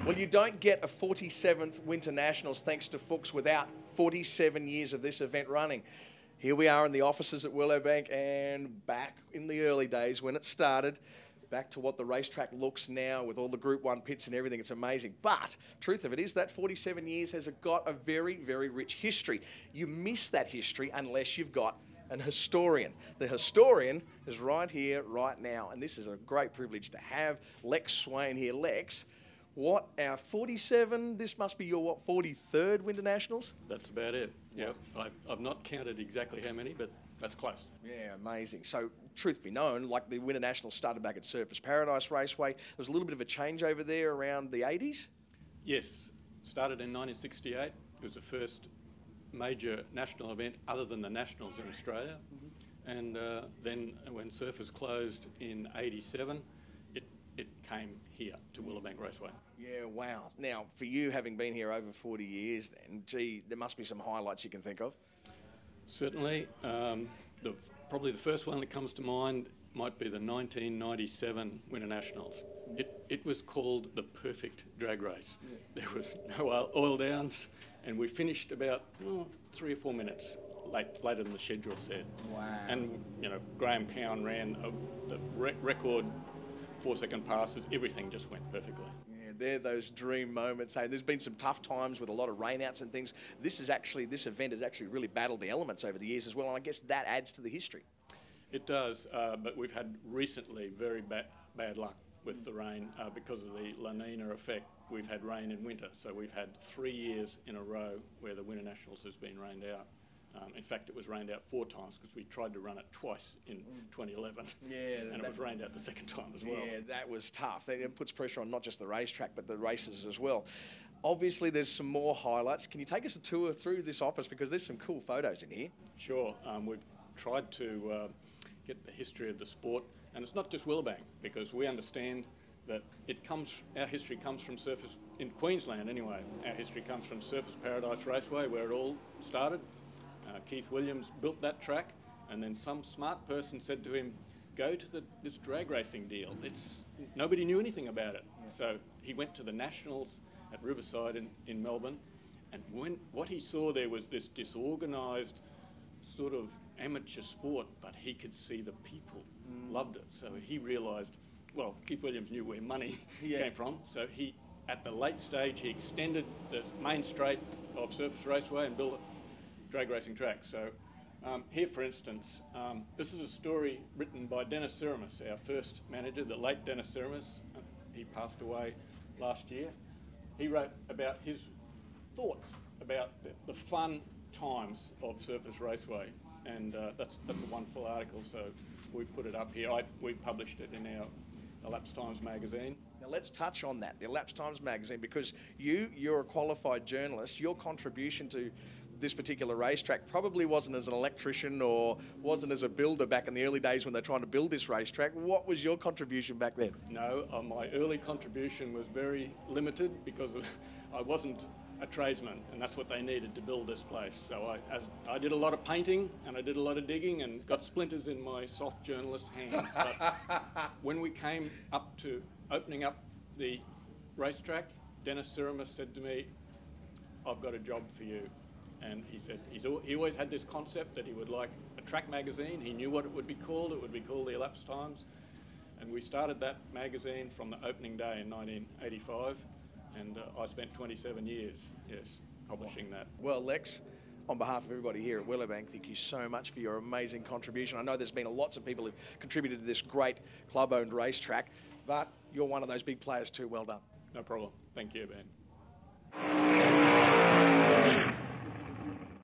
Well, you don't get a 47th Winternationals thanks to Fuchs without 47 years of this event running. Here we are in the offices at Willowbank, and back in the early days when it started, back to what the racetrack looks now with all the Group 1 pits and everything. It's amazing. But truth of it is that 47 years has got a very, very rich history. You miss that history unless you've got an historian. The historian is right here, right now, and this is a great privilege to have Lex Swain here. Lex, what, our 47, this must be your, what, 43rd Winternationals? That's about it, yep. I've not counted exactly how many, but that's close. Yeah, amazing. So, truth be known, like the Winternationals started back at Surfers Paradise Raceway. There was a little bit of a change over there around the 80s? Yes, started in 1968. It was the first major national event other than the Nationals in Australia. And then when Surfers closed in 87, it came here to Willowbank Raceway. Yeah, wow. Now, for you, having been here over 40 years then, gee, there must be some highlights you can think of. Certainly. Probably the first one that comes to mind might be the 1997 Winternationals. It was called the perfect drag race. Yeah. There was no oil downs, and we finished about 3 or 4 minutes later than the schedule said. Wow. And, you know, Graham Cowan ran the record 4-second passes. Everything just went perfectly. Yeah, they're those dream moments. Hey, there's been some tough times with a lot of rainouts and things. This event has actually really battled the elements over the years as well, and I guess that adds to the history. It does, but we've had recently very bad luck with the rain because of the La Nina effect. We've had rain in winter, so we've had 3 years in a row where the Winternationals has been rained out. In fact, it was rained out 4 times because we tried to run it twice in 2011. Yeah, and it was rained out the second time as well. Yeah, that was tough. It puts pressure on not just the racetrack, but the races as well. Obviously, there's some more highlights. Can you take us a tour through this office, because there's some cool photos in here? Sure. We've tried to get the history of the sport, and it's not just Willowbank, because we understand that our history comes from Surfers in Queensland anyway. Our history comes from Surfers Paradise Raceway, where it all started. Keith Williams built that track, and then some smart person said to him, go to this drag racing deal. Nobody knew anything about it. Yeah. So he went to the Nationals at Riverside in Melbourne, and what he saw there was this disorganised sort of amateur sport, but he could see the people loved it. So he realised, well, Keith Williams knew where money came from, so at the late stage, he extended the main straight of Surfers Raceway and built a drag racing track. So here, for instance, this is a story written by Dennis Siramis, our first manager, the late Dennis Siramis. He passed away last year. He wrote about his thoughts about the fun times of Surfers Raceway, and that's a wonderful article, so we put it up here. We published it in our Elapsed Times magazine. Now let's touch on that, the Elapsed Times magazine, because you're a qualified journalist. Your contribution to this particular racetrack probably wasn't as an electrician or wasn't as a builder back in the early days when they're trying to build this racetrack. What was your contribution back then? No, my early contribution was very limited because I wasn't a tradesman, and that's what they needed to build this place. So I did a lot of painting and I did a lot of digging and got splinters in my soft journalist hands. But when we came up to opening up the racetrack, Dennis Siramis said to me, I've got a job for you. And he said he always had this concept that he would like a track magazine. He knew what it would be called. It would be called the Elapsed Times. And we started that magazine from the opening day in 1985. And I spent 27 years, yes, publishing that. Well, Lex, on behalf of everybody here at Willowbank, thank you so much for your amazing contribution. I know there's been lots of people who've contributed to this great club-owned racetrack, but you're one of those big players too. Well done. No problem. Thank you, Ben.